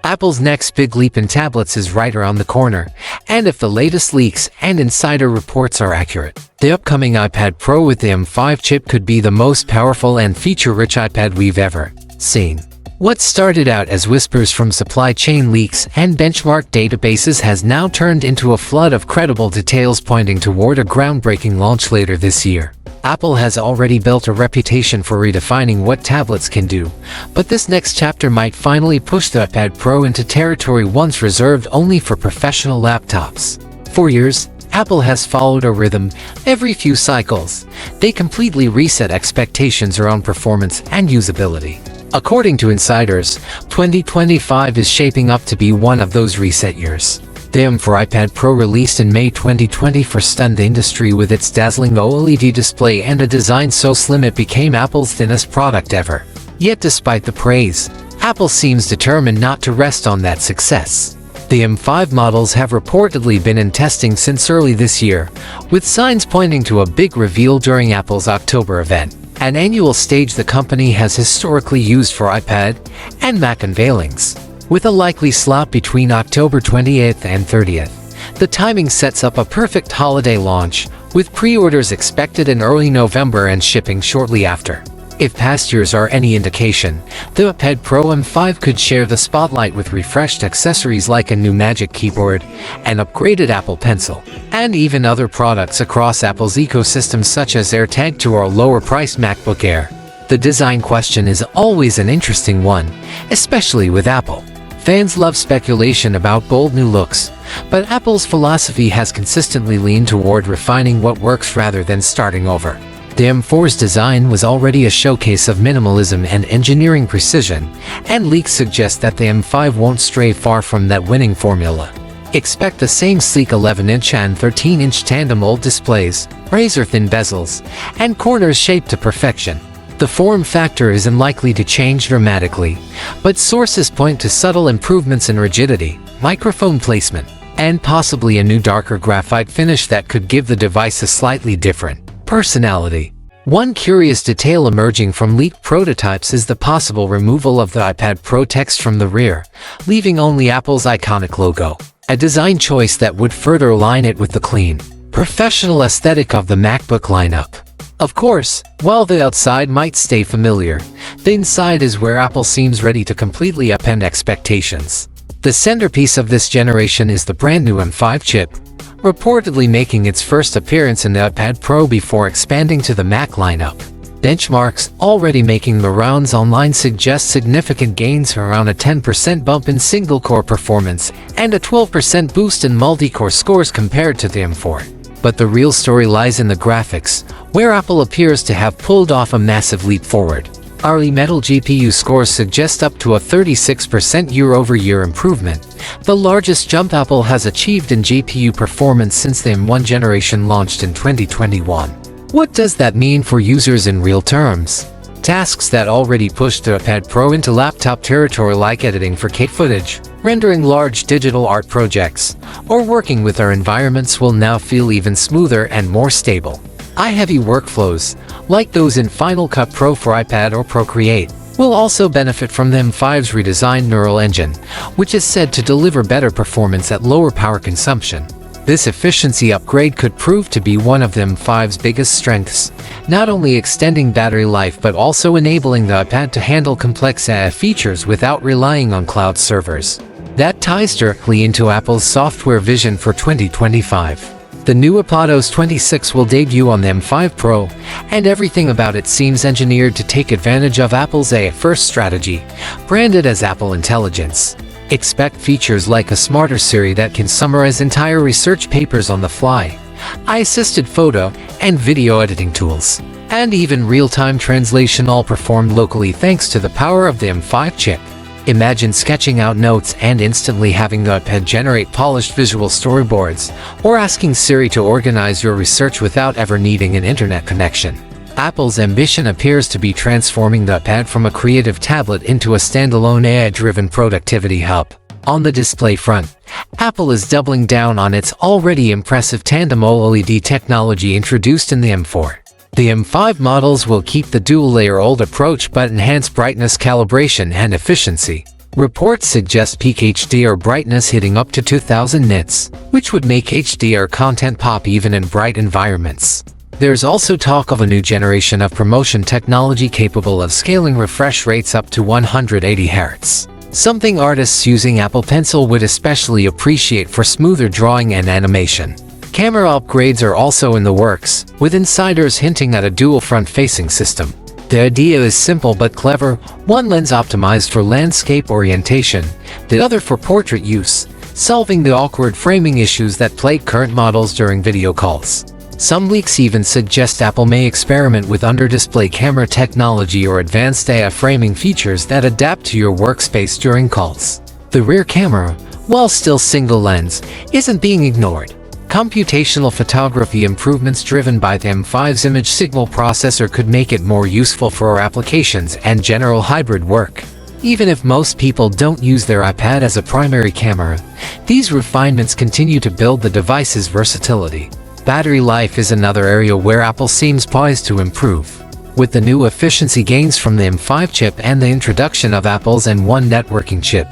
Apple's next big leap in tablets is right around the corner, and if the latest leaks and insider reports are accurate, the upcoming iPad Pro with the M5 chip could be the most powerful and feature-rich iPad we've ever seen. What started out as whispers from supply chain leaks and benchmark databases has now turned into a flood of credible details pointing toward a groundbreaking launch later this year. Apple has already built a reputation for redefining what tablets can do, but this next chapter might finally push the iPad Pro into territory once reserved only for professional laptops. For years, Apple has followed a rhythm. Every few cycles, they completely reset expectations around performance and usability. According to insiders, 2025 is shaping up to be one of those reset years. The M4 iPad Pro released in May 2020 stunned the industry with its dazzling OLED display and a design so slim it became Apple's thinnest product ever. Yet despite the praise, Apple seems determined not to rest on that success. The M5 models have reportedly been in testing since early this year, with signs pointing to a big reveal during Apple's October event, an annual stage the company has historically used for iPad and Mac unveilings. With a likely slot between October 28th and 30th, the timing sets up a perfect holiday launch, with pre-orders expected in early November and shipping shortly after. If past years are any indication, the iPad Pro M5 could share the spotlight with refreshed accessories like a new Magic Keyboard, an upgraded Apple Pencil, and even other products across Apple's ecosystem such as AirTag 2 or lower-priced MacBook Air. The design question is always an interesting one, especially with Apple. Fans love speculation about bold new looks, but Apple's philosophy has consistently leaned toward refining what works rather than starting over. The M4's design was already a showcase of minimalism and engineering precision, and leaks suggest that the M5 won't stray far from that winning formula. Expect the same sleek 11-inch and 13-inch tandem OLED displays, razor-thin bezels, and corners shaped to perfection. The form factor is unlikely to change dramatically, but sources point to subtle improvements in rigidity, microphone placement, and possibly a new darker graphite finish that could give the device a slightly different personality. One curious detail emerging from leaked prototypes is the possible removal of the iPad Pro text from the rear, leaving only Apple's iconic logo, a design choice that would further align it with the clean, professional aesthetic of the MacBook lineup. Of course, while the outside might stay familiar, the inside is where Apple seems ready to completely upend expectations. The centerpiece of this generation is the brand new M5 chip, reportedly making its first appearance in the iPad Pro before expanding to the Mac lineup. Benchmarks already making the rounds online suggest significant gains around a 10% bump in single-core performance and a 12% boost in multi-core scores compared to the M4. But the real story lies in the graphics, where Apple appears to have pulled off a massive leap forward. Early Metal GPU scores suggest up to a 36% year-over-year improvement, the largest jump Apple has achieved in GPU performance since the M1 generation launched in 2021. What does that mean for users in real terms? Tasks that already pushed the iPad Pro into laptop territory like editing 4K footage, rendering large digital art projects, or working with our environments will now feel even smoother and more stable. Heavy workflows, like those in Final Cut Pro for iPad or Procreate, will also benefit from the M5's redesigned neural engine, which is said to deliver better performance at lower power consumption. This efficiency upgrade could prove to be one of the M5's biggest strengths, not only extending battery life but also enabling the iPad to handle complex AI features without relying on cloud servers. That ties directly into Apple's software vision for 2025. The new iPadOS 26 will debut on the M5 Pro, and everything about it seems engineered to take advantage of Apple's AI-first strategy, branded as Apple Intelligence. Expect features like a smarter Siri that can summarize entire research papers on the fly, AI-assisted photo and video editing tools, and even real-time translation all performed locally thanks to the power of the M5 chip. Imagine sketching out notes and instantly having the iPad generate polished visual storyboards, or asking Siri to organize your research without ever needing an internet connection. Apple's ambition appears to be transforming the iPad from a creative tablet into a standalone AI-driven productivity hub. On the display front, Apple is doubling down on its already impressive tandem OLED technology introduced in the M4. The M5 models will keep the dual-layer OLED approach but enhance brightness calibration and efficiency. Reports suggest peak HDR brightness hitting up to 2000 nits, which would make HDR content pop even in bright environments. There's also talk of a new generation of promotion technology capable of scaling refresh rates up to 180 Hz. Something artists using Apple Pencil would especially appreciate for smoother drawing and animation. Camera upgrades are also in the works, with insiders hinting at a dual front-facing system. The idea is simple but clever, one lens optimized for landscape orientation, the other for portrait use, solving the awkward framing issues that plague current models during video calls. Some leaks even suggest Apple may experiment with under-display camera technology or advanced AI framing features that adapt to your workspace during calls. The rear camera, while still single lens, isn't being ignored. Computational photography improvements driven by the M5's image signal processor could make it more useful for our applications and general hybrid work. Even if most people don't use their iPad as a primary camera, these refinements continue to build the device's versatility. Battery life is another area where Apple seems poised to improve. With the new efficiency gains from the M5 chip and the introduction of Apple's N1 networking chip,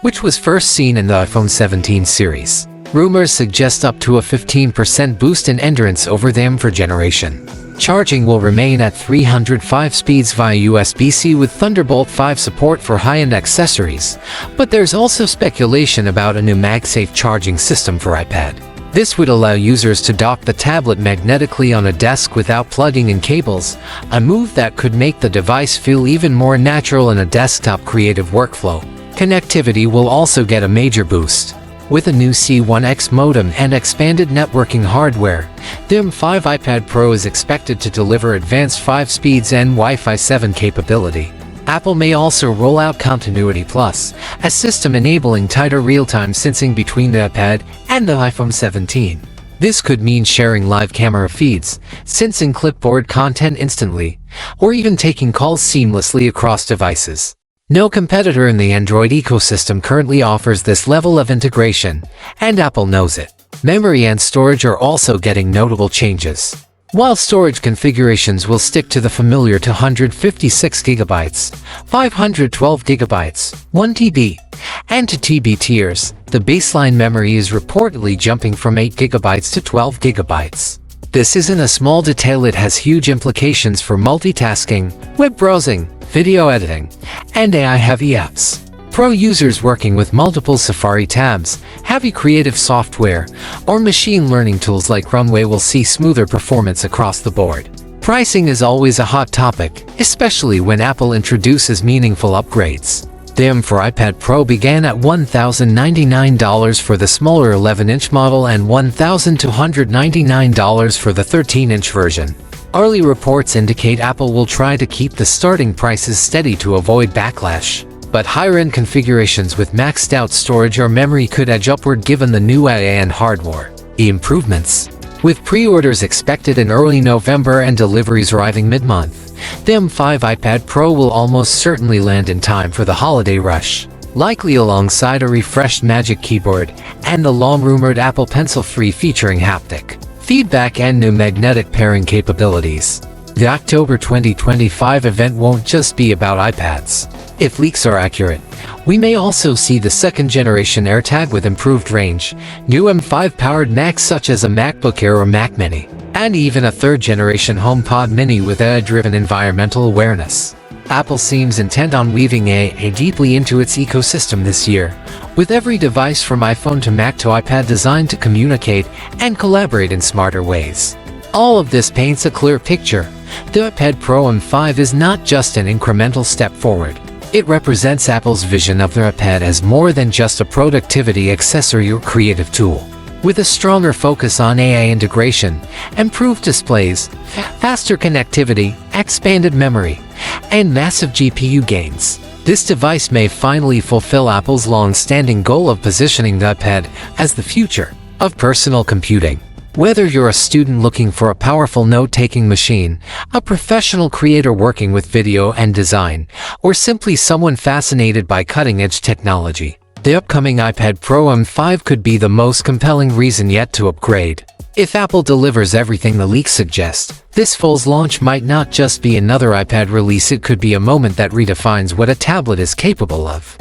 which was first seen in the iPhone 17 series. Rumors suggest up to a 15% boost in endurance over the M4 generation. Charging will remain at 305 speeds via USB-C with Thunderbolt 5 support for high-end accessories, but there's also speculation about a new MagSafe charging system for iPad. This would allow users to dock the tablet magnetically on a desk without plugging in cables, a move that could make the device feel even more natural in a desktop creative workflow. Connectivity will also get a major boost. With a new C1X modem and expanded networking hardware, the M5 iPad Pro is expected to deliver advanced 5 speeds and Wi-Fi 7 capability. Apple may also roll out Continuity Plus, a system enabling tighter real-time syncing between the iPad and the iPhone 17. This could mean sharing live camera feeds, syncing clipboard content instantly, or even taking calls seamlessly across devices. No competitor in the Android ecosystem currently offers this level of integration, and Apple knows it. Memory and storage are also getting notable changes. While storage configurations will stick to the familiar 256 GB, 512 GB, 1 TB, and 2 TB tiers, the baseline memory is reportedly jumping from 8 GB to 12 GB. This isn't a small detail, it has huge implications for multitasking, web browsing, video editing, and AI-heavy apps. Pro users working with multiple Safari tabs, heavy creative software, or machine learning tools like Runway will see smoother performance across the board. Pricing is always a hot topic, especially when Apple introduces meaningful upgrades. The M4 iPad Pro began at $1,099 for the smaller 11-inch model and $1,299 for the 13-inch version. Early reports indicate Apple will try to keep the starting prices steady to avoid backlash, but higher-end configurations with maxed-out storage or memory could edge upward given the new AI and hardware improvements. With pre-orders expected in early November and deliveries arriving mid-month, the M5 iPad Pro will almost certainly land in time for the holiday rush, likely alongside a refreshed Magic Keyboard and the long-rumored Apple Pencil Free featuring haptic feedback and new magnetic pairing capabilities. The October 2025 event won't just be about iPads. If leaks are accurate, we may also see the second-generation AirTag with improved range, new M5-powered Macs such as a MacBook Air or Mac Mini, and even a third-generation HomePod Mini with AI-driven environmental awareness. Apple seems intent on weaving AI deeply into its ecosystem this year, with every device from iPhone to Mac to iPad designed to communicate and collaborate in smarter ways. All of this paints a clear picture. The iPad Pro M5 is not just an incremental step forward. It represents Apple's vision of their iPad as more than just a productivity accessory or creative tool. With a stronger focus on AI integration, improved displays, faster connectivity, expanded memory, and massive GPU gains, this device may finally fulfill Apple's long-standing goal of positioning the iPad as the future of personal computing. Whether you're a student looking for a powerful note-taking machine, a professional creator working with video and design, or simply someone fascinated by cutting-edge technology, the upcoming iPad Pro M5 could be the most compelling reason yet to upgrade. If Apple delivers everything the leaks suggest, this fall's launch might not just be another iPad release, it could be a moment that redefines what a tablet is capable of.